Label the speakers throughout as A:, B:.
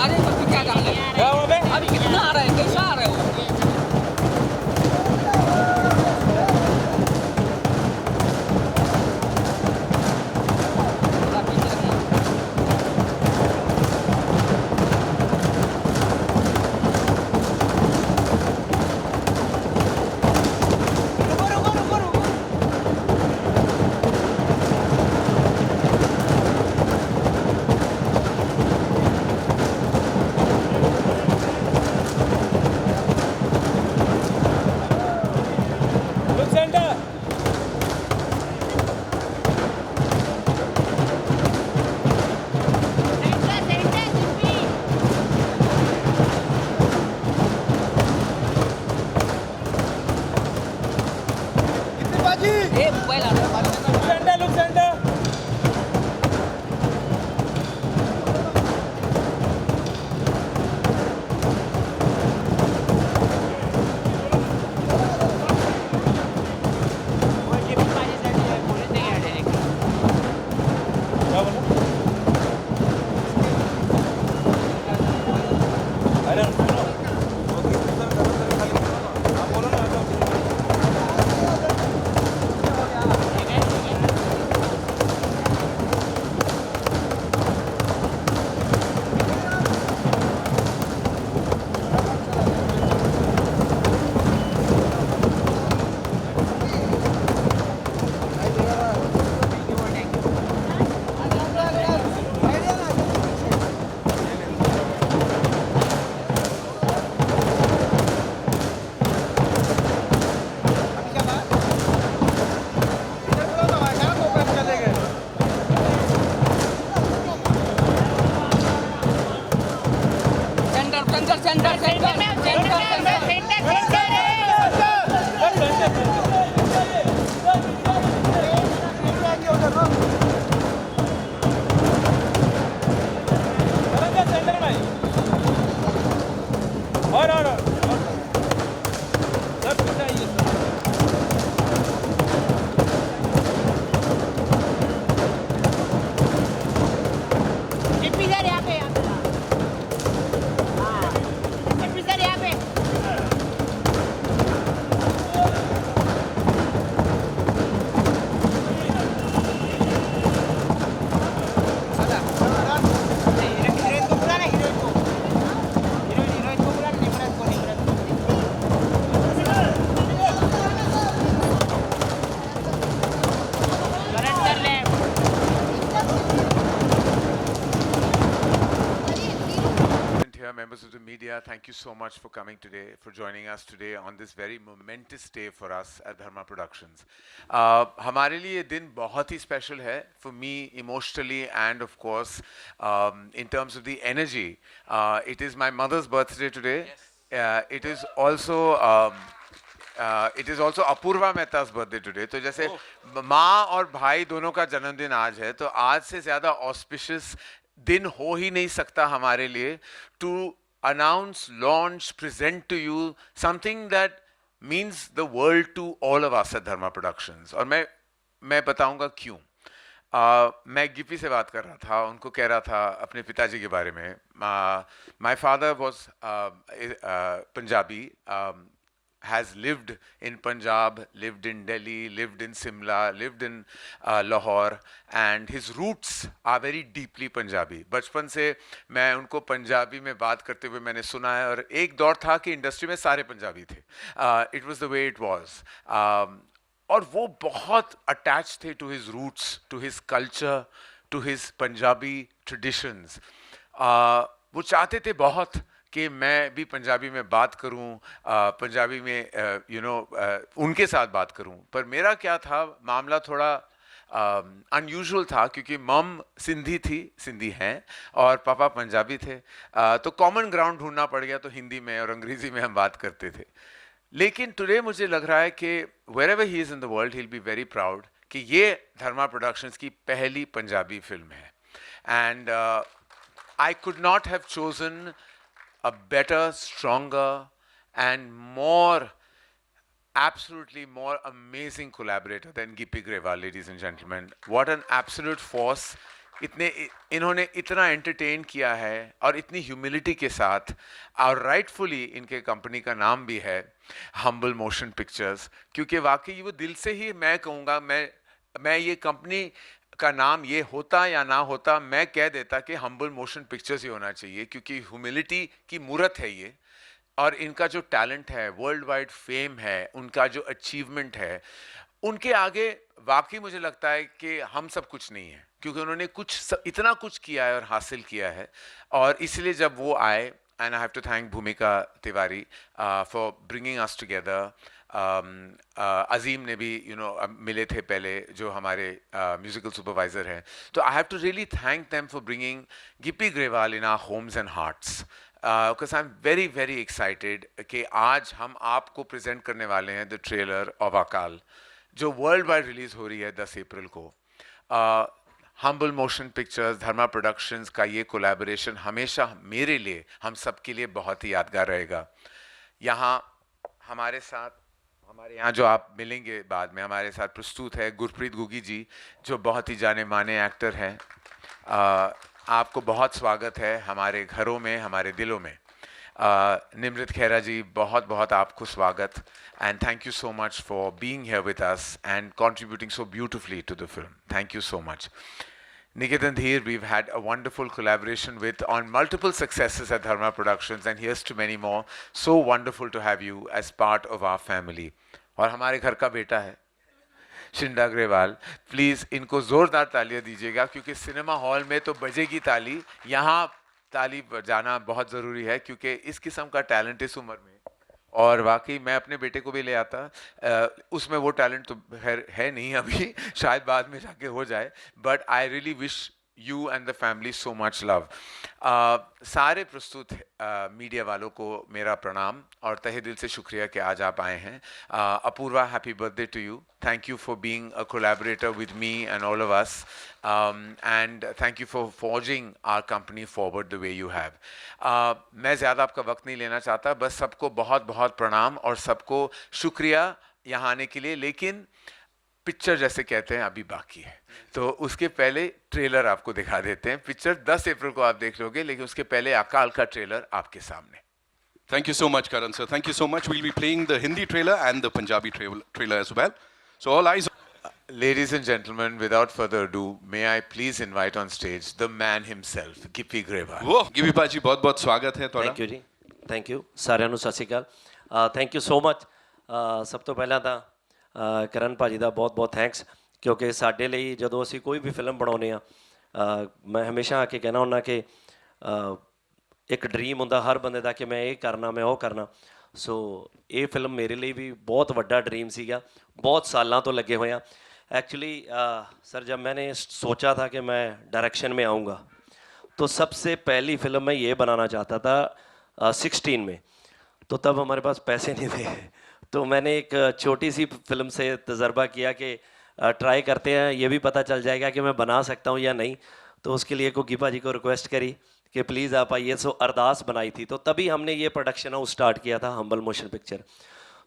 A: अरे अभी क्या डाल रहे
B: क्या हुआ बे?
A: अभी कितना आ रहा है कैसा आ रहा है वो
B: Look center.
A: ए मोबाइल आ रहा है
B: Look center. Look center. क्या बोला? अरे सुनो. आप बोलो ना.
A: Centre centre centre centre centre
B: centre में. और. सब कुछ चाहिए.
C: एमपी सर यहाँ पे हाँ एमपी सर यहाँ पे हीरोइन को बुला ना हीरोइन को बुला ना निमरत को करंट कर ले
D: Here, members of the media, thank you so much for coming today, for joining us today on this very momentous day for us at Dharma Productions. हमारे लिए ये दिन बहुत ही special है, for me emotionally and of course in terms of the energy. It is my mother's birthday today. It is also Apoorva मेहता's birthday today. तो जैसे माँ और भाई दोनों का जन्मदिन आज है, तो आज से ज़्यादा auspicious दिन हो ही नहीं सकता हमारे लिए to announce, launch, present to you something that means the world to all of us at Dharma Productions. और मैं बताऊंगा क्यों. मैं गिपी से बात कर रहा था, उनको कह रहा था अपने पिताजी के बारे में. My father was Punjabi, has lived in Punjab, lived in Delhi, lived in Simla, lived in Lahore, and his roots are very deeply Punjabi. बचपन से मैं उनको पंजाबी में बात करते हुए मैंने सुना है, और एक दौर था कि इंडस्ट्री में सारे पंजाबी थे. It was the way it was. और वो बहुत अटैच थे to his roots, to his culture, to his Punjabi traditions. वो चाहते थे बहुत कि मैं भी पंजाबी में बात करूं, पंजाबी में उनके साथ बात करूं. पर मेरा क्या था, मामला थोड़ा अनयूजुअल था, क्योंकि मम सिंधी थी, सिंधी हैं, और पापा पंजाबी थे. तो कॉमन ग्राउंड ढूंढना पड़ गया, तो हिंदी में और अंग्रेज़ी में हम बात करते थे. लेकिन टुडे मुझे लग रहा है कि wherever he is in the world, he'll be very proud कि ये धर्मा प्रोडक्शंस की पहली पंजाबी फिल्म है. And I could not have chosen a better, stronger, and absolutely more amazing collaborator than Gippy Grewal, ladies and gentlemen. What an absolute force. इन्होंने इतना entertain किया है और इतनी ह्यूमिलिटी के साथ, और राइटफुली इनके कंपनी का नाम भी है हम्बल मोशन पिक्चर्स, क्योंकि वाकई वो दिल से ही मैं कहूँगा, मैं ये कंपनी का नाम ये होता या ना होता, मैं कह देता कि हम्बल मोशन पिक्चर्स ही होना चाहिए, क्योंकि ह्यूमिलिटी की मूरत है ये। और इनका जो टैलेंट है, वर्ल्ड वाइड फेम है, उनका जो अचीवमेंट है, उनके आगे वाकई मुझे लगता है कि हम सब कुछ नहीं है, क्योंकि उन्होंने इतना कुछ किया है और हासिल किया है। और इसलिए जब वो आए, and I have to thank Bhumika Tiwari for bringing us together. Azeem ने भी मिले थे पहले, जो हमारे म्यूजिकल सुपरवाइजर हैं, तो I have to really thank them for bringing Gippy Grewal in our homes and hearts, because I am very very excited कि आज हम आपको प्रेजेंट करने वाले हैं द ट्रेलर ऑफ अकाल, जो वर्ल्ड वाइड रिलीज हो रही है 10 अप्रैल को। हम्बल मोशन पिक्चर्स, धर्मा प्रोडक्शंस का ये कोलैबोरेशन हमेशा मेरे लिए, हम सब के लिए बहुत ही यादगार रहेगा। यहाँ हमारे यहाँ जो आप मिलेंगे बाद में, हमारे साथ प्रस्तुत है गुरप्रीत गुगी जी, जो बहुत ही जाने माने एक्टर हैं। आपको बहुत स्वागत है हमारे घरों में, हमारे दिलों में। निमृत खेरा जी, बहुत बहुत आपको स्वागत, and thank you so much for being here with us and contributing so beautifully to the film. Thank you so much. Niketan Dheer, we've had a wonderful collaboration with on multiple successes at Dharma Productions, and here's to many more. So wonderful to have you as part of our family. और हमारे घर का बेटा है शिंडा Grewal, please इनको ज़ोरदार तालियां दीजिएगा, क्योंकि सिनेमा हॉल में तो बजेगी ताली, यहाँ ताली बजाना बहुत ज़रूरी है, क्योंकि इस किस्म का टैलेंट इस उम्र में, और वाकई मैं अपने बेटे को भी ले आता, उसमें वो टैलेंट तो है नहीं अभी, शायद बाद में जाके हो जाए, but I really wish you and the family so much love. सारे प्रस्तुत मीडिया वालों को मेरा प्रणाम और तहे दिल से शुक्रिया कि आज आप आए हैं। Apoorva, happy birthday to you, thank you for being a collaborator with me and all of us, and thank you for forging our company forward the way you have. मैं ज़्यादा आपका वक्त नहीं लेना चाहता, बस सबको बहुत बहुत प्रणाम और सबको शुक्रिया यहाँ आने के लिए। लेकिन पिक्चर जैसे कहते हैं अभी बाकी है, तो उसके पहले ट्रेलर आपको दिखा देते हैं। पिक्चर 10 अप्रैल को आप देख लोगे, लेकिन उसके पहले अकाल का ट्रेलर आपके सामने।
E: Thank you so much, Karan sir. Thank you so much. We'll be playing the Hindi trailer and the Punjabi trailer as well. So all eyes.
D: Ladies and gentlemen, without further ado, may I please invite on stage the man himself, Gippy Grewal.
E: वो गिवी बाजी बहुत स्वागत है ਤੁਹਾਡਾ।
F: Thank you ਜੀ, thank you ਸਾਰਿਆਂ ਨੂੰ। ਸਤਿ ਸ਼੍ਰੀ ਅਕਾਲ, ਥੈਂਕ ਯੂ ਸੋ ਮਚ। ਸਭ ਤੋਂ ਪਹਿਲਾਂ ਤਾਂ ਕਰਨ ਭਾਜੀ ਦਾ ਬਹੁਤ ਥੈਂਕਸ, ਕਿਉਂਕਿ ਸਾਡੇ ਲਈ ਜਦੋਂ ਅਸੀਂ ਕੋਈ ਵੀ ਫਿਲਮ ਬਣਾਉਂਦੇ ਆ, ਮੈਂ ਹਮੇਸ਼ਾ ਆ ਕੇ ਕਹਿਣਾ ਹੁੰਦਾ ਕਿ ਇੱਕ ਡ੍ਰੀਮ ਹੁੰਦਾ ਹਰ ਬੰਦੇ ਦਾ ਕਿ ਮੈਂ ਇਹ ਕਰਨਾ, ਮੈਂ ਉਹ ਕਰਨਾ। ਸੋ ਇਹ ਫਿਲਮ ਮੇਰੇ ਲਈ ਵੀ ਬਹੁਤ ਵੱਡਾ ड्रीम ਸੀਗਾ, बहुत सालों तो लगे हुए हैं। एक्चुअली सर, जब मैंने सोचा था कि मैं डायरेक्शन में आऊँगा, तो सबसे पहली फ़िल्म मैं ये बनाना चाहता था 16 में, तो तब हमारे पास पैसे नहीं थे, तो मैंने एक छोटी सी फिल्म से तजर्बा किया कि ट्राई करते हैं, ये भी पता चल जाएगा कि मैं बना सकता हूँ या नहीं। तो उसके लिए को गीपा जी को रिक्वेस्ट करी कि प्लीज़ आप आइए। सो अरदास बनाई थी, तो तभी हमने ये प्रोडक्शन हाउस स्टार्ट किया था, हम्बल मोशन पिक्चर।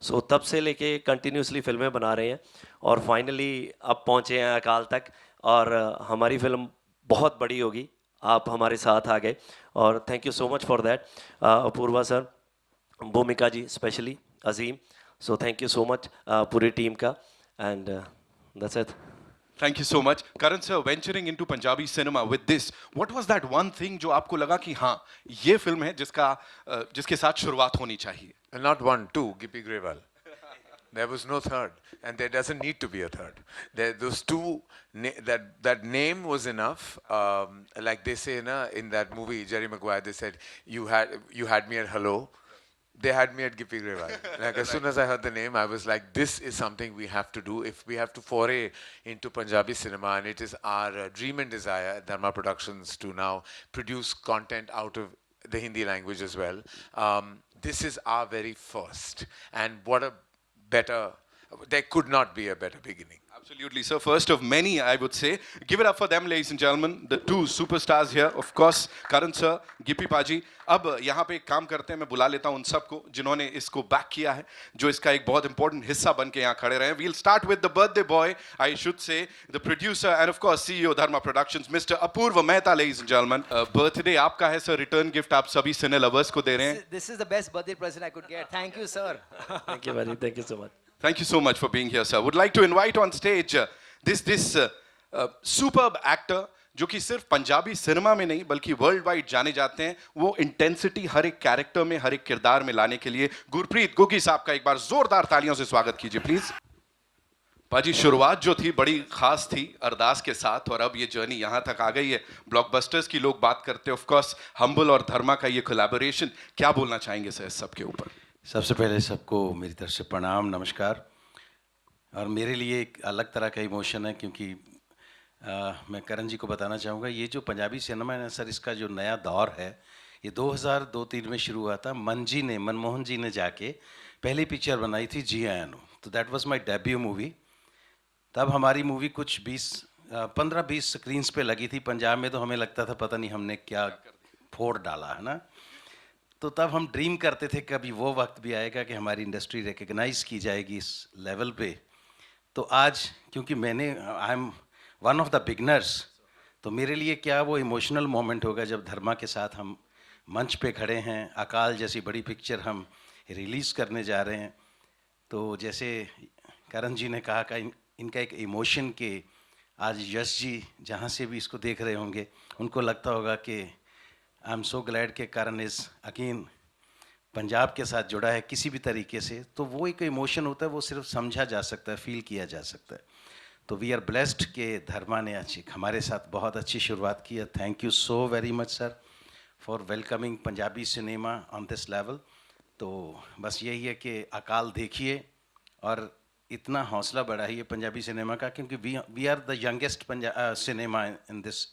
F: सो तब से लेके कंटिन्यूसली फिल्में बना रहे हैं और फाइनली अब पहुँचे हैं अकाल तक, और हमारी फिल्म बहुत बड़ी होगी। आप हमारे साथ आ गए और thank you so much for that. Apoorva sir, Bhumika ji, specially Azeem, so thank you so much पूरी टीम का, and that's it.
E: Thank you so much, Karan sir. Venturing into Punjabi cinema with this, what was that one thing जो आपको लगा कि हाँ ये film है जिसके साथ शुरुआत होनी चाहिए?
D: Not one, two, Gippy Grewal. There was no third, and there doesn't need to be a third. Those two, that name was enough. Like they say in that movie, Jerry Maguire, they said, you had me at hello. They had me at Gippy Grewal. Like as soon as I heard the name, I was like, this is something we have to do if we have to foray into Punjabi cinema, and it is our dream and desire at Dharma Productions to now produce content out of the Hindi language as well. This is our very first, and what a better, there could not be a better beginning.
E: Absolutely, sir. First of many, I would say. Give it up for them, ladies and gentlemen. The two superstars here, of course, Karan sir, Gippy Paji. अब यहाँ पे एक काम करते हैं, मैं बुला लेता हूँ उन सबको जिन्होंने इसको बैक किया है, जो इसका एक बहुत इंपॉर्टेंट हिस्सा बन के यहाँ खड़े रहे हैं. We'll start with the birthday boy, I should say, the producer and of course CEO Dharma Productions, Mr. Apurva Mehta, ladies and gentlemen. Birthday आपका है sir, return gift आप सभी सिने lovers को दे रहे हैं.
C: This is the best birthday present I could get. Thank you, sir.
F: Thank you, Bhaji. Thank you so much.
E: Thank you so much for being here, sir. Would like to invite on stage this superb actor जो कि सिर्फ Punjabi cinema में नहीं बल्कि world wide जाने जाते हैं. वो इंटेंसिटी हर एक कैरेक्टर में, हर एक किरदार में लाने के लिए गुरप्रीत गुगी साहब का एक बार जोरदार तालियों से स्वागत कीजिए प्लीज. पाजी, शुरुआत जो थी बड़ी खास थी अरदास के साथ, और अब ये जर्नी यहाँ तक आ गई है. ब्लॉकबस्टर्स की लोग बात करते हैं, ऑफ कोर्स हम्बल और धर्मा का ये कोलैबोरेशन, क्या बोलना चाहेंगे सर इस सब के ऊपर?
G: सबसे पहले सबको मेरी तरफ से प्रणाम, नमस्कार. और मेरे लिए एक अलग तरह का इमोशन है क्योंकि मैं करण जी को बताना चाहूँगा, ये जो पंजाबी सिनेमा है सर, इसका जो नया दौर है ये 2002-03 में शुरू हुआ था. मनमोहन जी ने जाके पहली पिक्चर बनाई थी जी आयानो, तो that was my debut movie. तब हमारी मूवी कुछ 15-20 स्क्रीन्स पे लगी थी. पंजाब में तो हमें लगता था पता नहीं हमने क्या फोड़ डाला है ना. तो तब हम ड्रीम करते थे कभी वो वक्त भी आएगा कि हमारी इंडस्ट्री रिकग्नाइज की जाएगी इस लेवल पे. तो आज क्योंकि I am one of the beginners, तो मेरे लिए क्या वो इमोशनल मोमेंट होगा जब धर्मा के साथ हम मंच पे खड़े हैं. अकाल जैसी बड़ी पिक्चर हम रिलीज़ करने जा रहे हैं. तो जैसे करण जी ने कहा कि इनका एक इमोशन के आज यश जी जहाँ से भी इसको देख रहे होंगे उनको लगता होगा कि आई एम सो ग्लैड के करण इज़ अगेन पंजाब के साथ जुड़ा है किसी भी तरीके से. तो वो एक इमोशन होता है, वो सिर्फ समझा जा सकता है, फील किया जा सकता है. तो वी आर ब्लेस्ड कि धर्मा ने अच्छी हमारे साथ बहुत अच्छी शुरुआत की है. Thank you so very much sir for welcoming Punjabi cinema on this level. तो बस यही है कि अकाल देखिए और इतना हौसला बढ़ाइए पंजाबी सिनेमा का, क्योंकि we are the youngest cinema in this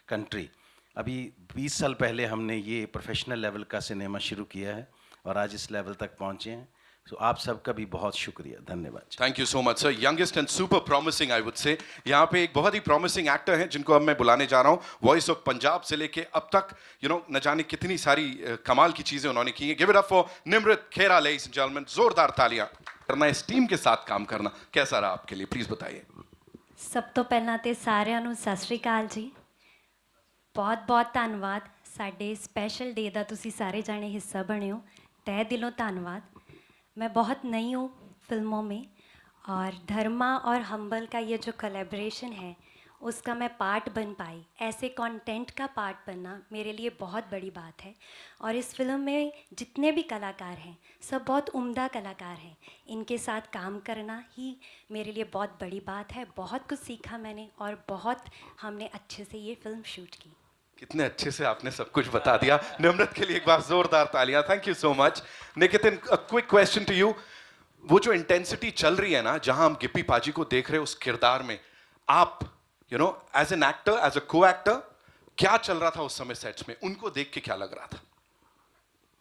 G: country. अभी 20 साल पहले हमने ये प्रोफेशनल लेवल का सिनेमा शुरू किया है और आज इस लेवल तक पहुँचे हैं. सो आप सबका भी बहुत शुक्रिया, धन्यवाद.
E: Thank you so much sir. Youngest and super promising I would say. यहाँ पे एक बहुत ही प्रॉमिसिंग एक्टर हैं जिनको अब मैं बुलाने जा रहा हूँ. वॉइस ऑफ पंजाब से लेके अब तक न जाने कितनी सारी कमाल की चीजें उन्होंने की हैं. Give it up for Nimrit Khera, ladies and gentleman. जोरदार तालियां. करना, इस टीम के साथ काम करना कैसा रहा आपके लिए, प्लीज बताइए.
H: सब तो पहला तो सारिਆਂ ਨੂੰ ਸਤਿ ਸ਼੍ਰੀ ਅਕਾਲ ਜੀ. बहुत धन्यवाद साडे स्पैशल डे का तुसी सारे जाने हिस्सा बने हो. तहे दिलों धन्यवाद. मैं बहुत नई हूँ फिल्मों में और धर्मा और हम्बल का ये जो कोलैबोरेशन है उसका मैं पार्ट बन पाई. ऐसे कंटेंट का पार्ट बनना मेरे लिए बहुत बड़ी बात है. और इस फिल्म में जितने भी कलाकार हैं सब बहुत उम्दा कलाकार हैं. इनके साथ काम करना ही मेरे लिए बहुत बड़ी बात है. बहुत कुछ सीखा मैंने और बहुत हमने अच्छे से ये फिल्म शूट की.
E: कितने अच्छे से आपने सब कुछ बता दिया. निमृत के लिए एक बार जोरदार तालियां. Thank you so much. Nikitin, a quick question to you. वो जो इंटेंसिटी चल रही है ना, जहां हम गिप्पी पाजी को देख रहे हैं उस किरदार में, आप as an actor, as a co actor, क्या चल रहा था उस समय सेट्स में? उनको देख के क्या लग रहा था?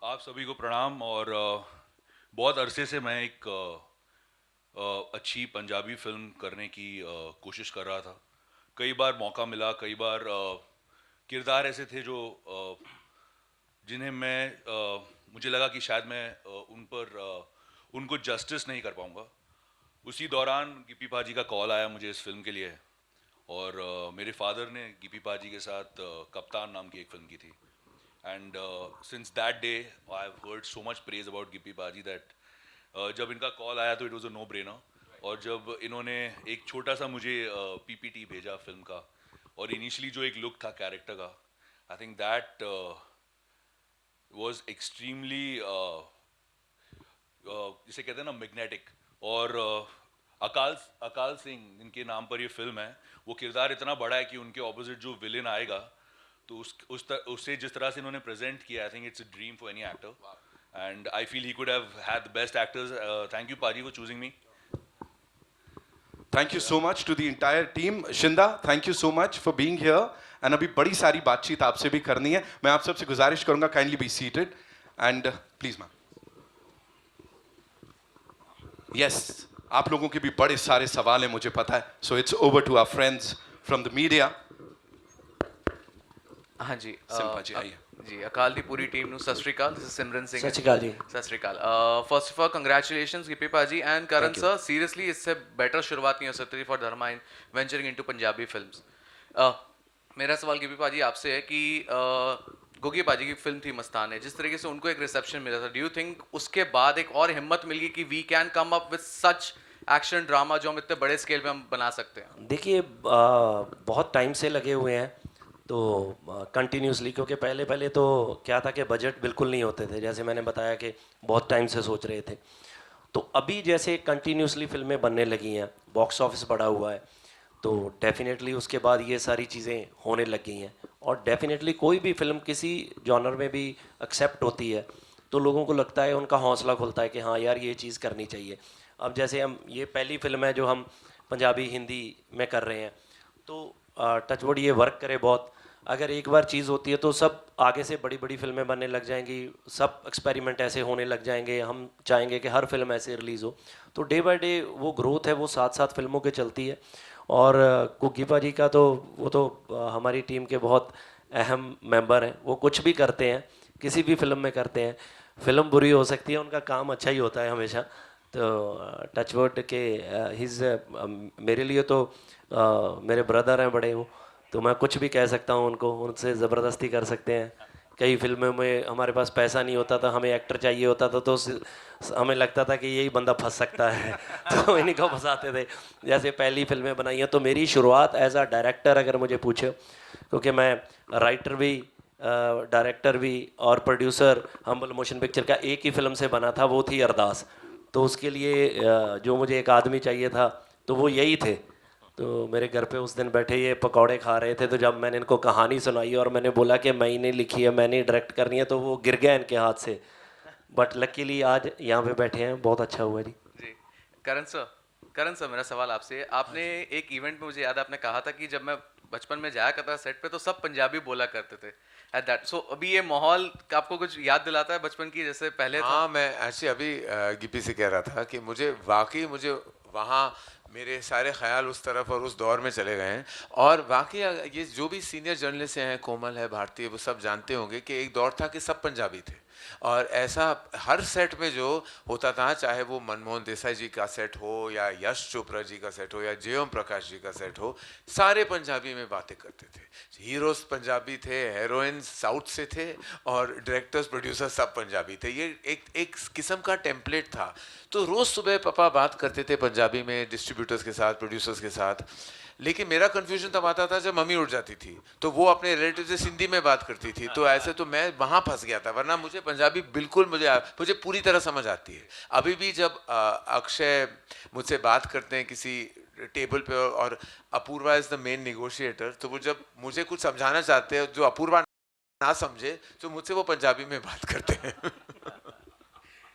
B: आप सभी को प्रणाम. और बहुत अरसे से मैं एक अच्छी पंजाबी फिल्म करने की कोशिश कर रहा था. कई बार मौका मिला, कई बार किरदार ऐसे थे जो जिन्हें मुझे लगा कि शायद मैं उनको जस्टिस नहीं कर पाऊँगा. उसी दौरान गिप्पी पाजी का कॉल आया मुझे इस फिल्म के लिए, और मेरे फादर ने गिप्पी पाजी के साथ कप्तान नाम की एक फिल्म की थी. And since that day I have heard so much praise about Gippy paaji that जब इनका कॉल आया तो it was a no brainer. और जब इन्होंने एक छोटा सा मुझे पीपीटी भेजा फिल्म का, और इनिशियली जो एक लुक था कैरेक्टर का, I think that was extremely जिसे कहते हैं ना मैग्नेटिक. और अकाल सिंह इनके नाम पर ये फिल्म है, वो किरदार इतना बड़ा है कि उनके ऑपोजिट जो विलेन आएगा तो उससे जिस तरह से इन्होंने प्रेजेंट किया, I think it's a dream for any actor. And I feel he could have had the best actors. Thank you paaji for choosing me.
E: Thank you so much to the entire team. Shinda, thank you so much for being here. And अभी बड़ी सारी बातचीत आपसे भी करनी है. मैं आप सबसे गुजारिश करूंगा, kindly be seated and please ma'am. Yes, आप लोगों के भी बड़े सारे सवाल हैं मुझे पता है, so it's over to our friends from the media.
D: हाँ जी
E: सिंपा जी आइए।
D: जी अकाल दी पूरी टीम ਨੂੰ ਸਤਿ ਸ਼੍ਰੀ ਅਕਾਲ this is सिमरन सिंह
F: ਸਤਿ ਸ਼੍ਰੀ ਅਕਾਲ ਜੀ।
D: सत श्रीकाल first of all congratulations Gippy paaji and Karan sir seriously इससे बेटर शुरुआत नहीं हो सकती for Dharma in venturing into Punjabi films. मेरा सवाल गिप्पी पाजी आपसे है कि गुगी पाजी की फिल्म थी मस्तान है, जिस तरीके से उनको एक रिसेप्शन मिला था, डू यू थिंक उसके बाद एक और हिम्मत मिल गई कि we can come up with such action drama जो हम इतने बड़े स्केल पे हम बना सकते हैं?
F: देखिए बहुत टाइम से लगे हुए हैं तो कंटिन्यूसली, क्योंकि पहले पहले तो क्या था कि बजट बिल्कुल नहीं होते थे, जैसे मैंने बताया कि बहुत टाइम से सोच रहे थे। तो अभी जैसे कंटिन्यूसली फिल्में बनने लगी हैं, बॉक्स ऑफिस बढ़ा हुआ है, तो डेफिनेटली उसके बाद ये सारी चीज़ें होने लग गई हैं। और डेफिनेटली कोई भी फिल्म किसी जॉनर में भी एक्सेप्ट होती है तो लोगों को लगता है, उनका हौसला खुलता है कि हाँ यार ये चीज़ करनी चाहिए। अब जैसे हम ये पहली फिल्म है जो हम पंजाबी हिंदी में कर रहे हैं, तो टचवुड ये वर्क करे बहुत। अगर एक बार चीज़ होती है तो सब आगे से बड़ी बड़ी फिल्में बनने लग जाएंगी, सब एक्सपेरिमेंट ऐसे होने लग जाएंगे। हम चाहेंगे कि हर फिल्म ऐसे रिलीज़ हो, तो डे बाय डे वो ग्रोथ है वो साथ साथ फिल्मों के चलती है। और गुग्गी पाजी का तो वो तो हमारी टीम के बहुत अहम मेंबर हैं, वो कुछ भी करते हैं, किसी भी फिल्म में करते हैं। फिल्म बुरी हो सकती है, उनका काम अच्छा ही होता है हमेशा। तो टचवुड के हिज मेरे लिए तो मेरे ब्रदर हैं बड़े, वो तो मैं कुछ भी कह सकता हूँ उनको, उनसे ज़बरदस्ती कर सकते हैं। कई फिल्मों में हमारे पास पैसा नहीं होता था, हमें एक्टर चाहिए होता था, तो हमें लगता था कि यही बंदा फंस सकता है तो इन्हीं को फंसाते थे। जैसे पहली फिल्में बनाई हैं, तो मेरी शुरुआत एज अ डायरेक्टर अगर मुझे पूछे, क्योंकि मैं राइटर भी डायरेक्टर भी और प्रोड्यूसर हम्बल मोशन पिक्चर का एक ही फिल्म से बना था, वो थी अरदास। तो उसके लिए जो मुझे एक आदमी चाहिए था तो वो यही थे। तो मेरे घर पे उस दिन बैठे ये पकौड़े खा रहे थे, तो जब मैंने इनको कहानी सुनाई और मैंने बोला कि मैंने लिखी है, मैंने डायरेक्ट करनी है, तो वो गिर गया इनके हाथ से। बट लकीली आज यहाँ पे बैठे हैं, बहुत अच्छा हुआ जी।
D: जी करण सर मेरा सवाल आपसे है, आपने एक इवेंट में मुझे याद है आपने कहा था कि जब मैं बचपन में जाया करता सेट पे तो सब पंजाबी बोला करते थे एट दैट। सो अभी ये माहौल आपको कुछ याद दिलाता है बचपन की जैसे पहले था?
I: हाँ, मैं ऐसे अभी गिप्पी से कह रहा था कि मुझे वहाँ मेरे सारे ख्याल उस तरफ और उस दौर में चले गए हैं। और वाकई ये जो भी सीनियर जर्नलिस्ट हैं, कोमल है, भारती है, वो सब जानते होंगे कि एक दौर था कि सब पंजाबी थे। और ऐसा हर सेट में जो होता था, चाहे वो मनमोहन देसाई जी का सेट हो या यश चोपड़ा जी का सेट हो या जय ओम प्रकाश जी का सेट हो, सारे पंजाबी में बातें करते थे। हीरोज पंजाबी थे, हीरोइंस साउथ से थे और डायरेक्टर्स प्रोड्यूसर्स सब पंजाबी थे। ये एक किस्म का टेम्पलेट था। तो रोज़ सुबह पापा बात करते थे पंजाबी में डिस्ट्रीब्यूटर्स के साथ, प्रोड्यूसर्स के साथ। लेकिन मेरा कन्फ्यूजन तब आता था जब मम्मी उठ जाती थी तो वो अपने रिलेटिव से सिंधी में बात करती थी, तो ऐसे तो मैं वहाँ फंस गया था। वरना मुझे पंजाबी बिल्कुल मुझे पूरी तरह समझ आती है। अभी भी जब अक्षय मुझसे बात करते हैं किसी टेबल पे और Apoorva is the main negotiator, तो वो जब मुझे कुछ समझाना चाहते हैं जो अपूर्वा ना समझे तो मुझसे वो पंजाबी में बात करते हैं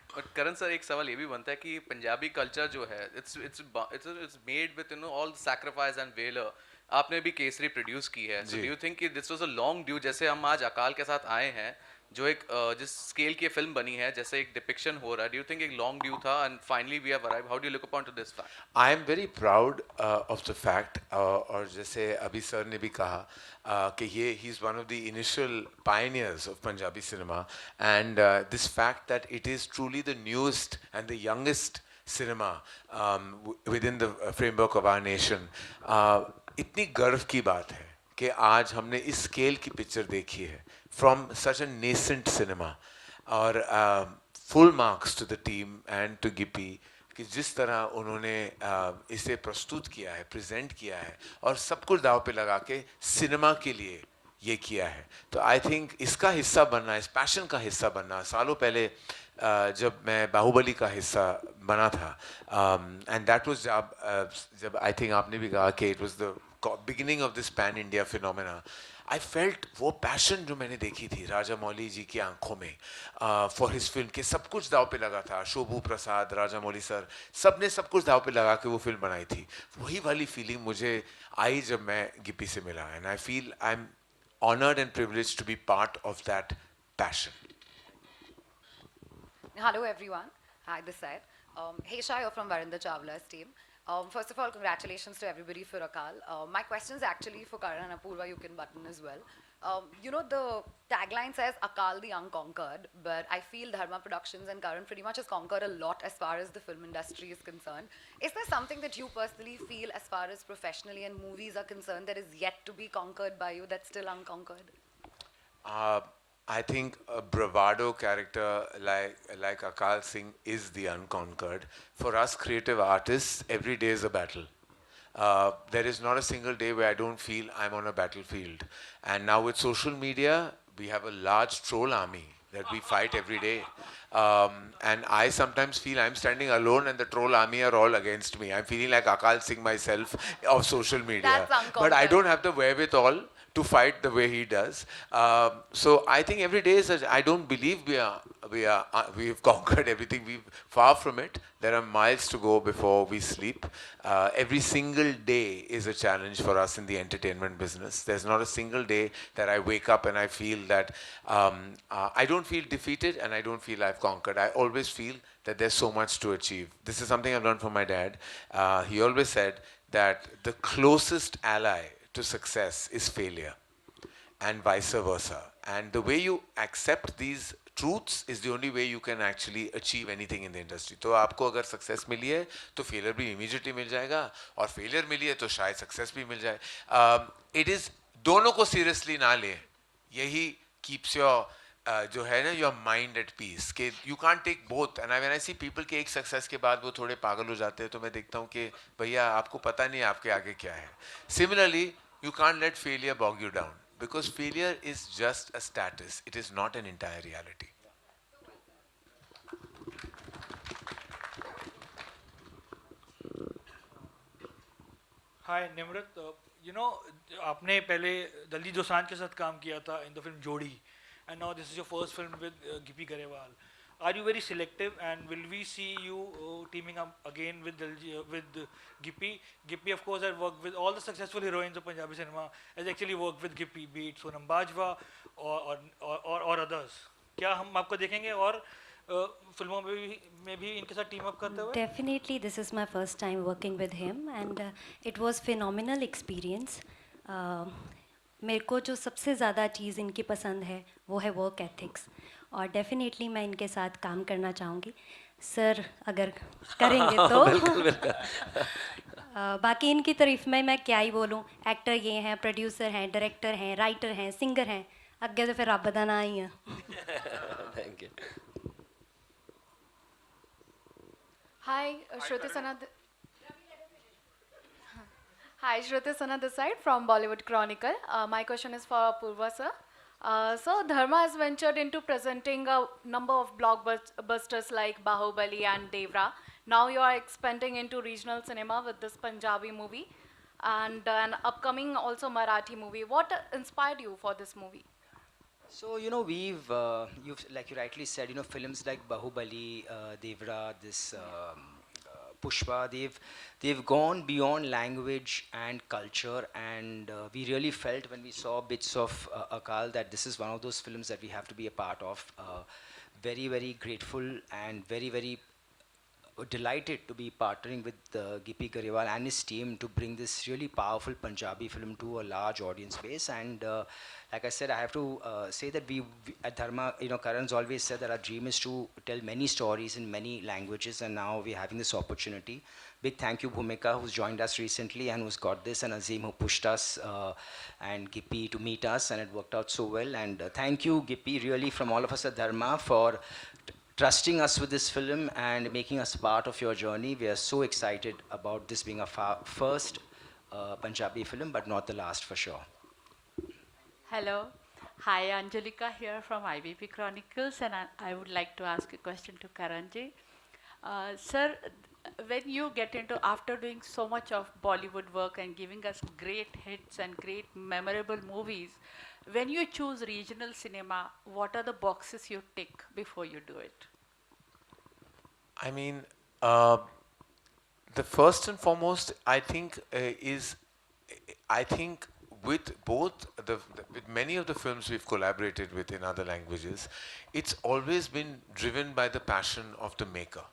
D: और करण सर एक सवाल ये भी बनता है कि पंजाबी कल्चर जो है it's made with all sacrifice and valour. आपने भी केसरी प्रोड्यूस की है, सो डू यू थिंक कि this was a long due? जैसे हम आज अकाल के साथ आए हैं जो एक जिस स्केल की फिल्म बनी है, जैसे एक डिपिक्शन हो रहा है, डू यू थिंक एक लॉन्ग ड्यू था and finally we have arrived? How do you look upon to this fact?
I: I am very proud of the fact, और जैसे अभी सर ने भी कहा कि ये ही is one of the initial pioneers of Punjabi cinema, and this fact that it is truly the newest and the youngest cinema within the framework of our nation. इतनी गर्व की बात है कि आज हमने इस स्केल की पिक्चर देखी है from such a nascent cinema. और full marks to the team and to Gippy कि जिस तरह उन्होंने इसे प्रस्तुत किया है, प्रेजेंट किया है और सब कुछ दाव पे लगा के सिनेमा के लिए ये किया है। तो आई थिंक इसका हिस्सा बनना, इस पैशन का हिस्सा बनना, सालों पहले जब मैं बाहुबली का हिस्सा बना था, एंड दैट वाज जब आई थिंक आपने भी कहा कि it was the beginning of this pan India phenomena. I felt वो पैशन जो मैंने देखी थी राजा मौली जी की आंखों में फॉर हिज फिल्म, के सब कुछ दाव पे लगा था। शोभू प्रसाद, राजा मौली सर, सब ने सब कुछ दाव पे लगा के वो फिल्म बनाई थी। वही वाली फीलिंग मुझे आई जब मैं गिप्पी से मिला, and I feel I am honoured and privileged to be part of that passion.
J: Hello everyone, hi this side. Hey Shah, you're from Varinder Chawla's team. First of all, congratulations to everybody for Akal. My question is actually for Karan and Apurva, you can button as well. You know, the tagline says Akal the Unconquered, but I feel Dharma Productions and Karan pretty much has conquered a lot as far as the film industry is concerned. Is there something that you personally feel as far as professionally and movies are concerned that is yet to be conquered by you, that's still unconquered?
I: I think a bravado character like Akal Singh is the unconquered. For us creative artists, every day is a battle. There is not a single day where I don't feel I'm on a battlefield. And now with social media, we have a large troll army that we fight every day. And I sometimes feel I'm standing alone and the troll army are all against me. I'm feeling like Akal Singh myself of social media.
J: That's
I: But I
J: unconquered.
I: don't have the wherewithal to fight the way he does. So I think every day is. I don't believe we've conquered everything. We've far from it. There are miles to go before we sleep. Every single day is a challenge for us in the entertainment business. There's not a single day that I wake up and I feel that I don't feel defeated and I don't feel I've conquered. I always feel that there's so much to achieve. This is something I've learned from my dad. He always said that the closest ally to success is failure and vice versa. And the way you accept these truths is the only way you can actually achieve anything in the industry. तो आपको अगर success मिली है तो failure भी immediately मिल जाएगा और failure मिली है तो शायद success भी मिल जाए. It is दोनों को seriously ना ले. यही keeps your जो है ना your mind at peace. कि you can't take both. And when I see people के एक success के बाद वो थोड़े पागल हो जाते हैं तो मैं देखता हूँ कि भैया आपको पता नहीं आपके आगे क्या है. Similarly, you can't let failure bog you down because failure is just a status. It is not an entire reality.
K: Hi, Nimrat. You know, आपने पहले दलजीत दोसांझ के साथ काम किया था in the film जोड़ी, and now this is your first film with Gippy Garewal. Are you very selective, and will we see you teaming up again with Gippy? Gippy, of course, has worked with all the successful heroines of Punjabi cinema. Has actually worked with Gippy, be it Sonam Bajwa or others. क्या हम आपको देखेंगे और फिल्मों में भी इनके साथ टीम अप करते हुए?
H: Definitely, this is my first time working with him, and it was phenomenal experience. मेरे को जो सबसे ज़्यादा चीज़ इनकी पसंद है वो है वर्क एथिक्स, और डेफिनेटली मैं इनके साथ काम करना चाहूँगी सर अगर करेंगे तो.
F: बिल्कुल बिल्कुल.
H: बाकी इनकी तारीफ में मैं क्या ही बोलूँ. एक्टर ये हैं, प्रोड्यूसर हैं, डायरेक्टर हैं, राइटर हैं, सिंगर हैं, अगे तो फिर रब दा ना ही है.
F: Thank you.
L: Hi, Shruti Sana. Hi, Shruti Sana this side from Bollywood Chronicle. My question is for Apurva sir. So Dharma has ventured into presenting a number of blockbusters like Bahubali and Devra. Now you are expanding into regional cinema with this Punjabi movie and an upcoming also Marathi movie. What inspired you for this movie?
C: So, you know, you've, like you rightly said, you know, films like Bahubali, Devra, this Pushpa, they've gone beyond language and culture, and we really felt when we saw bits of Akal that this is one of those films that we have to be a part of. Very, very grateful and very, very delighted to be partnering with Gippy Garewal and his team to bring this really powerful Punjabi film to a large audience base. And like I said, I have to say that we at Dharma, you know, Karan's always said that our dream is to tell many stories in many languages, and now we're having this opportunity. Big thank you, Bhumika, who's joined us recently and who's got this, and Azim, who pushed us, and Gippy to meet us, and it worked out so well. And thank you, Gippy, really from all of us at Dharma for trusting us with this film and making us part of your journey. We are so excited about this being our first Punjabi film, but not the last for sure.
M: Hello. Hi, Angelika here from IBP Chronicles, and I would like to ask a question to Karanji. Sir, when you get into, after doing so much of Bollywood work and giving us great hits and great memorable movies, when you choose regional cinema, what are the boxes you tick before you do it?
I: I mean, the first and foremost, I think, with with many of the films we've collaborated with in other languages, it's always been driven by the passion of the maker.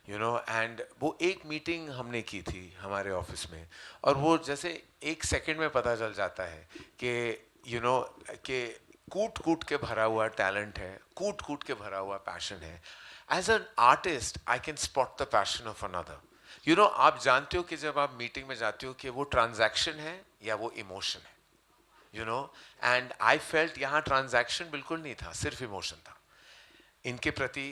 I: You know, and वो एक meeting हमने की थी हमारे office में, और वो जैसे एक सेकंड में पता चल जाता है कि यू नो कि कूट कूट के भरा हुआ टैलेंट है, कूट कूट के भरा हुआ पैशन है. As an artist I can spot the passion of another. You know, आप जानते हो कि जब आप मीटिंग में जाते हो कि वो ट्रांजैक्शन है या वो इमोशन है, you know, and I felt यहाँ ट्रांजैक्शन बिल्कुल नहीं था, सिर्फ इमोशन था इनके प्रति,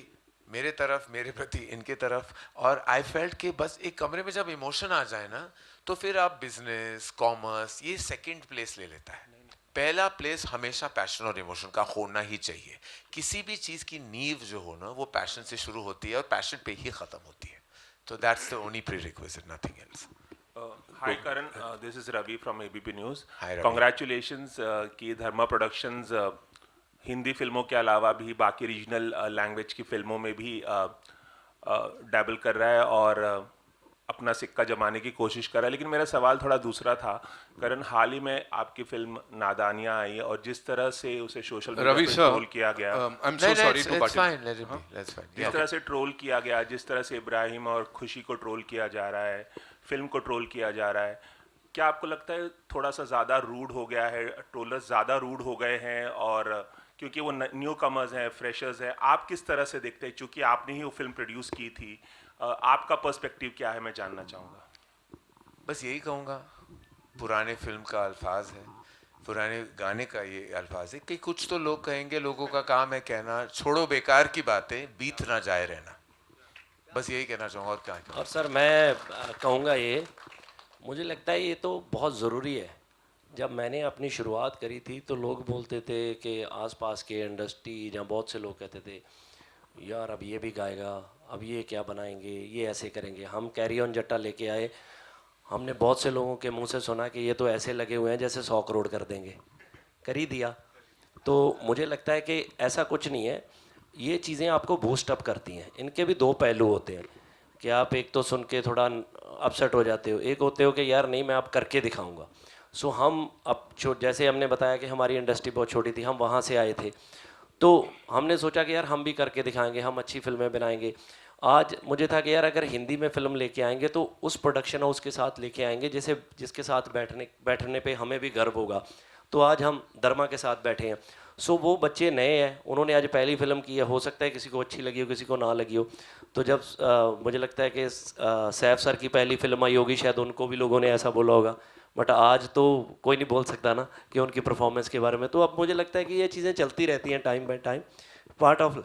I: मेरे तरफ, मेरे प्रति इनके तरफ. और आई फेल्ट कि बस एक कमरे में जब इमोशन आ जाए ना, तो फिर आप बिजनेस, कॉमर्स, ये सेकंड प्लेस ले लेता है. पहला प्लेस हमेशा पैशन और इमोशन का होना ही चाहिए. किसी भी चीज़ की नींव जो हो ना, वो पैशन से शुरू होती है और पैशन पे ही ख़त्म होती है. तो that's the only prerequisite, nothing else.
N: Hi Karan, this is Ravi from ABP News.
I: Hi, Ravi.
N: Congratulations कि धर्मा प्रोडक्शंस हिंदी फिल्मों के अलावा भी बाकी रीजनल लैंग्वेज की फिल्मों में भी डैबल कर रहा है और अपना सिक्का जमाने की कोशिश कर रहा है. लेकिन मेरा सवाल थोड़ा दूसरा था. करण, हाल ही में आपकी फिल्म नादानियाँ आई और जिस तरह से उसे सोशल मीडिया
E: रवि
N: पे
E: सर,
N: ट्रोल किया गया,
E: I'm so sorry to butt in.
N: जिस तरह से ट्रोल किया गया, जिस तरह से इब्राहिम और खुशी को ट्रोल किया जा रहा है, फिल्म को ट्रोल किया जा रहा है, क्या आपको लगता है थोड़ा सा ज़्यादा रूड हो गया है, ट्रोलर्स ज़्यादा रूड हो गए हैं? और क्योंकि वो न्यू कमर्स हैं, फ्रेशर्स हैं, आप किस तरह से देखते हैं? चूँकि आपने ही वो फिल्म प्रोड्यूस की थी, आपका पर्सपेक्टिव क्या है, मैं जानना चाहूँगा.
I: बस यही कहूँगा, पुराने फिल्म का अल्फाज है, पुराने गाने का ये अल्फाज है कि कुछ तो लोग कहेंगे, लोगों का काम है कहना, छोड़ो बेकार की बातें, बीत ना जाए रहना. बस यही कहना चाहूँगा, और क्या.
F: और सर मैं कहूँगा ये, मुझे लगता है ये तो बहुत ज़रूरी है. जब मैंने अपनी शुरुआत करी थी तो लोग बोलते थे कि आसपास के इंडस्ट्री, जहाँ बहुत से लोग कहते थे यार अब ये भी गाएगा, अब ये क्या बनाएंगे, ये ऐसे करेंगे. हम कैरी ऑन जट्टा लेके आए, हमने बहुत से लोगों के मुंह से सुना कि ये तो ऐसे लगे हुए हैं जैसे 100 करोड़ कर देंगे, कर ही दिया. तो मुझे लगता है कि ऐसा कुछ नहीं है, ये चीज़ें आपको बूस्ट अप करती हैं. इनके भी दो पहलू होते हैं कि आप एक तो सुन के थोड़ा अपसेट हो जाते हो, एक होते हो कि यार नहीं मैं आप करके दिखाऊंगा. सो हम अब जैसे हमने बताया कि हमारी इंडस्ट्री बहुत छोटी थी, हम वहाँ से आए थे, तो हमने सोचा कि यार हम भी करके दिखाएंगे, हम अच्छी फिल्में बनाएंगे. आज मुझे था कि यार अगर हिंदी में फ़िल्म लेके आएंगे तो उस प्रोडक्शन हाउस के साथ लेके आएंगे जिसके साथ बैठने पे हमें भी गर्व होगा. तो आज हम धर्मा के साथ बैठे हैं. सो वो बच्चे नए हैं, उन्होंने आज पहली फिल्म की है, हो सकता है किसी को अच्छी लगी हो, किसी को ना लगी हो. तो जब मुझे लगता है कि सैफ सर की पहली फिल्म आई होगी, शायद उनको भी लोगों ने ऐसा बोला होगा. बट आज तो कोई नहीं बोल सकता ना कि उनकी परफॉर्मेंस के बारे में. तो अब मुझे लगता है कि ये चीज़ें चलती रहती हैं, time by time part of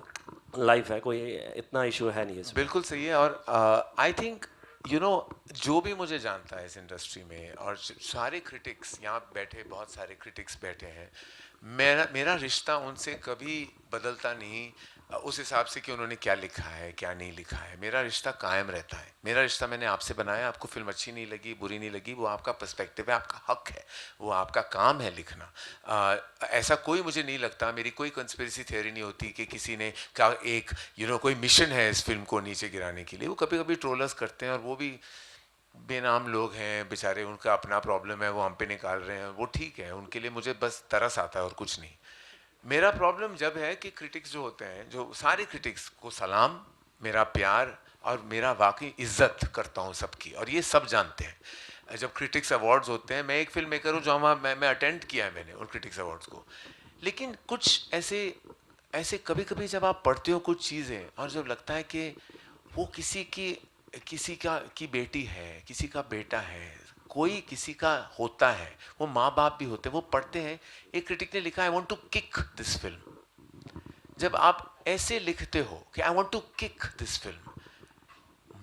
F: life है, कोई इतना इशू है नहीं इसमें.
I: बिल्कुल सही है. और आई थिंक यू नो, जो भी मुझे जानता है इस इंडस्ट्री में, और सारे क्रिटिक्स यहाँ बैठे, बहुत सारे क्रिटिक्स बैठे हैं, मेरा रिश्ता उनसे कभी बदलता नहीं उस हिसाब से कि उन्होंने क्या लिखा है, क्या नहीं लिखा है. मेरा रिश्ता कायम रहता है. मेरा रिश्ता मैंने आपसे बनाया. आपको फिल्म अच्छी नहीं लगी, बुरी नहीं लगी, वो आपका पर्सपेक्टिव है, आपका हक है, वो आपका काम है लिखना. ऐसा कोई मुझे नहीं लगता, मेरी कोई कंस्पिरेसी थियोरी नहीं होती कि किसी ने का एक कोई मिशन है इस फिल्म को नीचे गिराने के लिए. वो कभी कभी ट्रोलर्स करते हैं, और वो भी बेनाम लोग हैं बेचारे, उनका अपना प्रॉब्लम है, वो हम पे निकाल रहे हैं, वो ठीक है उनके लिए. मुझे बस तरस आता है और कुछ नहीं. मेरा प्रॉब्लम जब है कि क्रिटिक्स जो होते हैं, जो सारे क्रिटिक्स को सलाम, मेरा प्यार, और मेरा वाकई इज्जत करता हूँ सबकी, और ये सब जानते हैं. जब क्रिटिक्स अवार्ड्स होते हैं, मैं एक फिल्म मेकर हूँ जो वहाँ मैं अटेंड किया है मैंने उन क्रिटिक्स अवार्ड्स को. लेकिन कुछ ऐसे कभी कभी जब आप पढ़ते हो कुछ चीज़ें, और जब लगता है कि वो किसी की बेटी है, किसी का बेटा है, कोई किसी का होता है, वो माँ बाप भी होते हैं, वो पढ़ते हैं. एक क्रिटिक ने लिखा, I want to kick this film. जब आप ऐसे लिखते हो कि I want to kick this film,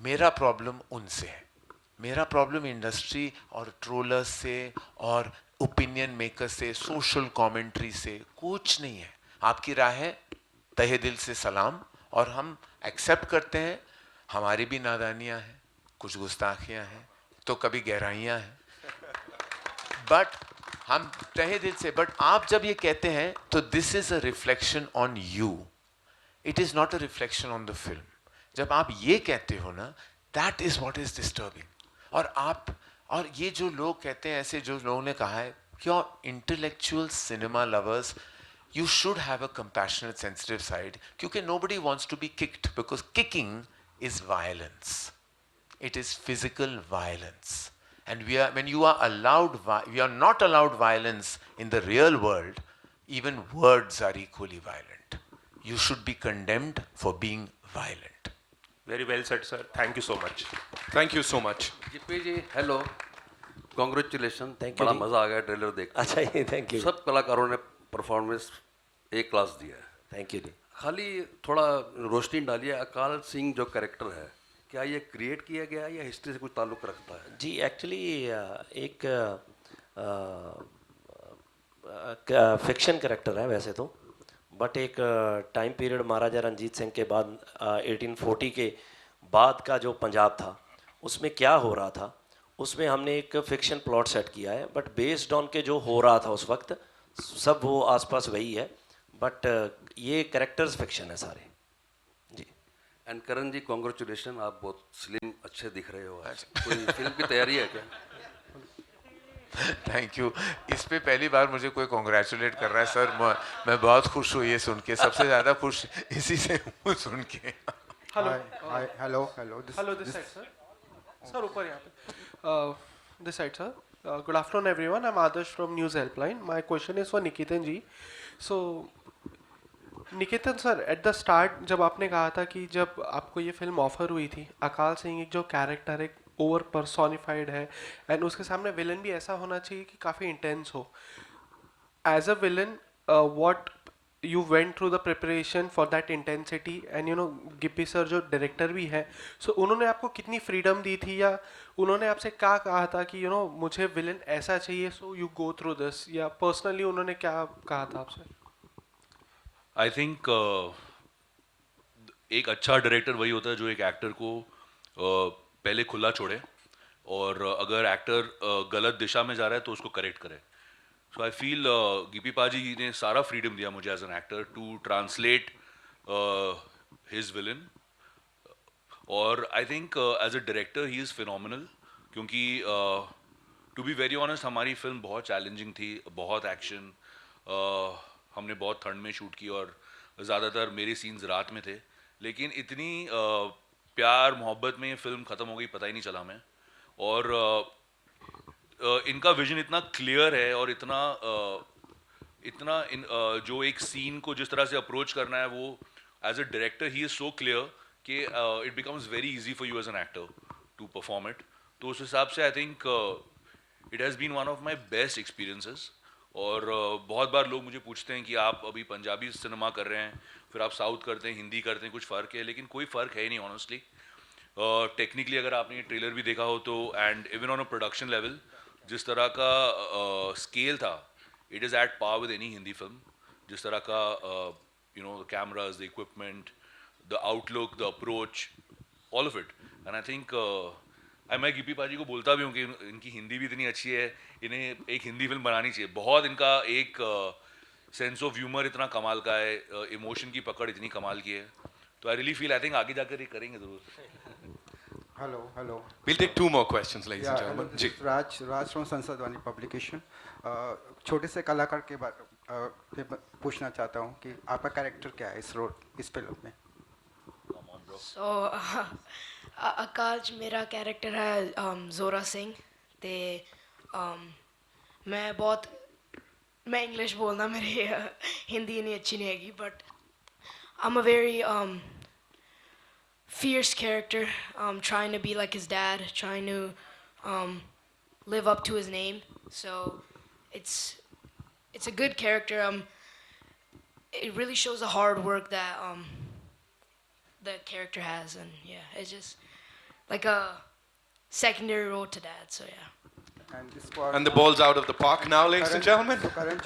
I: मेरा प्रॉब्लम उनसे है. मेरा प्रॉब्लम इंडस्ट्री और ट्रोलर्स से और ओपिनियन मेकर से, सोशल कमेंट्री से कुछ नहीं है. आपकी राय है, तहे दिल से सलाम, और हम एक्सेप्ट करते हैं. हमारी भी नादानियाँ हैं, कुछ गुस्ताखियाँ हैं, तो कभी गहराइयाँ हैं, बट हम तहे दिल से. बट आप जब ये कहते हैं तो this is a reflection on you, it is not a reflection on the film. जब आप ये कहते हो ना, that is what is disturbing. और ये जो लोग कहते हैं, ऐसे जो लोगों ने कहा है, क्यों intellectual cinema lovers, you should have a compassionate, sensitive side, क्योंकि nobody wants to be kicked, because kicking is violence. It is physical violence. And when you are allowed, we are not allowed violence in the real world, even words are equally violent. You should be condemned for being violent.
N: Very well said, sir. Thank you so much.
E: Thank you so much.
O: Gippy ji hello, congratulation,
F: Thank you
O: बड़ा
F: जी।
O: मज़ा आ गया trailer देख के।
F: अच्छा ये thank you
O: सब कलाकारों ने परफॉर्मेंस ए क्लास दिया है।
F: थैंक यू जी
O: खाली थोड़ा रोशनी डालिए, अकाल सिंह जो कैरेक्टर है, क्या ये क्रिएट किया गया है या हिस्ट्री से कुछ ताल्लुक रखता है?
F: जी एक्चुअली एक फिक्शन कैरेक्टर है वैसे तो, बट एक टाइम पीरियड महाराजा रंजीत सिंह के बाद 1840 के बाद का जो पंजाब था उसमें क्या हो रहा था, उसमें हमने एक फिक्शन प्लॉट सेट किया है, बट बेस्ड ऑन के जो हो रहा था उस वक्त सब वो आसपास वही है, बट ये कैरेक्टर्स फिक्शन है सारे जी।
O: एंड करण जी कॉन्ग्रेचुलेशन, आप बहुत स्लिम अच्छे दिख रहे हो आज। कोई फिल्म की तैयारी है क्या?
I: Thank you. इस पे पहली बार मुझे कोई कॉन्ग्रेचुलेट कर रहा है सर, मैं बहुत खुश हूँ ये सुन के, सबसे ज़्यादा खुश इसी से हूँ सुन के।
P: हेलो दिस साइड सर ऊपर यहाँ पे this side sir. Good afternoon everyone, I am Adarsh from news helpline. My question is for Niketan ji. So Niketan sir, at the start जब आपने कहा था कि जब आपको ये फिल्म ऑफर हुई थी, अकाल सिंह एक जो कैरेक्टर एक ओवर पर्सोनिफाइड है एंड उसके सामने विलन भी ऐसा होना चाहिए कि काफ़ी इंटेंस हो। As a villain what you went through the preparation for that intensity and you know Gippy sir जो डायरेक्टर भी है, so उन्होंने आपको कितनी फ्रीडम दी थी या उन्होंने आपसे क्या कहा था कि you know मुझे विलन ऐसा चाहिए so you go through this, या पर्सनली उन्होंने क्या कहा था आपसे?
B: आई थिंक एक अच्छा डायरेक्टर वही होता है जो एक एक्टर को पहले खुला छोड़े और अगर एक्टर गलत दिशा में जा रहा है तो उसको करेक्ट करे। So I feel गिप्पी पाजी ने सारा फ्रीडम दिया मुझे as an actor to translate his villain, और I think as a director he is phenomenal, क्योंकि टू बी वेरी ऑनेस्ट हमारी फिल्म बहुत चैलेंजिंग थी, बहुत एक्शन, हमने बहुत ठंड में शूट की और ज़्यादातर मेरे सीन्स रात में थे, लेकिन इतनी प्यार मोहब्बत में ये फिल्म ख़त्म हो गई पता ही नहीं चला हमें। और इनका विजन इतना क्लियर है और इतना जो एक सीन को जिस तरह से अप्रोच करना है वो as a director he is so clear कि it becomes very easy for you as an actor to perform it. तो उस हिसाब से I think it has been one of my best experiences. और बहुत बार लोग मुझे पूछते हैं कि आप अभी पंजाबी सिनेमा कर रहे हैं, फिर आप साउथ करते हैं, हिंदी करते हैं, कुछ फ़र्क है? लेकिन कोई फ़र्क है ही नहीं ऑनेस्टली। टेक्निकली अगर आपने ये ट्रेलर भी देखा हो तो, and even on a production level जिस तरह का स्केल था, it is at par with any Hindi film. जिस तरह का you know the cameras, the equipment, the outlook, the approach, all of it. And I think मैं गिप्पी पाजी को बोलता भी हूँ कि इनकी हिंदी भी इतनी अच्छी है, इन्हें एक हिंदी फिल्म बनानी चाहिए। बहुत इनका एक सेंस ऑफ ह्यूमर इतना कमाल का है, इमोशन की पकड़ इतनी कमाल की है। तो I really feel I think आगे जाकर ये करेंगे ज़रूर।
E: Hello. We'll take 2 more questions, ladies and gentlemen.
Q: This is Raj from Sansadwani Publication. छोटे से कलाकार के बारे में पूछना चाहता हूँ कि आपका कैरेक्टर क्या है इस फिल्म में?
R: So आकाश मेरा कैरेक्टर है जोरा सिंह। ते मैं इंग्लिश बोलना मेरी हिंदी नहीं अच्छी नहीं हैगी, but I'm a very fierce character, trying to be like his dad, trying to live up to his name. So it's a good character. It really shows the hard work that the character has, and yeah, it's just like a secondary role to dad. So yeah.
E: And the ball's out of the park now, ladies and gentlemen.
Q: So Karan,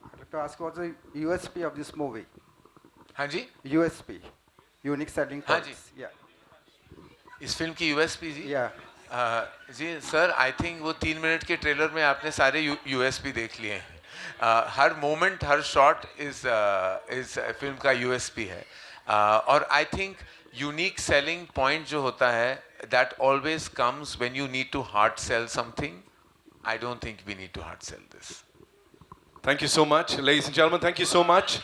Q: I'd like to ask what's the USP of this movie?
I: हाँ जी,
Q: USP, unique selling points.
I: हाँ जी,
Q: yeah.
I: इस फिल्म की USP जी,
Q: yeah.
I: जी सर, I think वो 3 मिनट के ट्रेलर में आपने सारे USP देख लिए हैं। हर मोमेंट, हर शॉट इस फिल्म का USP है। और I think unique selling point जो होता है, that always comes when you need to hard sell something. I don't think we need to hard sell this.
E: Thank you so much, ladies and gentlemen. Thank you so much.